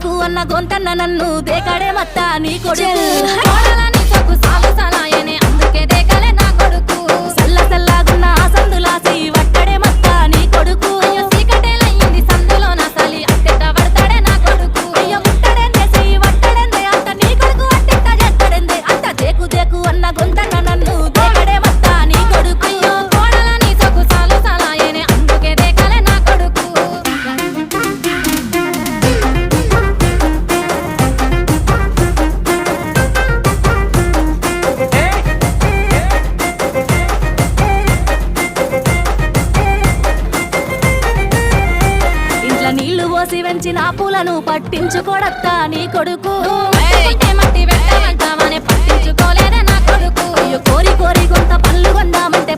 దేకు అన్న గొంతన్న నన్ను దేకడే మత్త నీ కొడుకు కోడలని సొక్కు సాగు సలాయనే అందుకే దేకలే నా కొడుకు సల్ల సల్లాగున్న ఆ సందులాసి వట్టడే మత్త నీ కొడుకు అయ్యో చీకటేలయ్యింది సందులో నా సలి అట్టెట్ట పడతాడే నా కొడుకు అయ్యో ముట్టడెందే చెయ్యి వట్టడెందే అంత నీ కొడుకు అట్టెట్ట చేస్తాడెందే అంత దేకు దేకు అన్న గొంతన్న నన్ను దేకడే మత్త నీ కొడుకు అయ్యో కోడలని సొక్కు సాగు సలాయనే అందుకే దేకలే నా కొడుకు ఇంట్లో నీళ్లు పోసి వెంచిన పూలను పట్టించుకోడత్తా నీ కొడుకు పట్టుకుంటే మట్టి పెట్టమంటావనే పట్టించుకోలేదే నా కొడుకు అయ్యో కోరి కోరి కొంత పళ్ళు కొందామంటే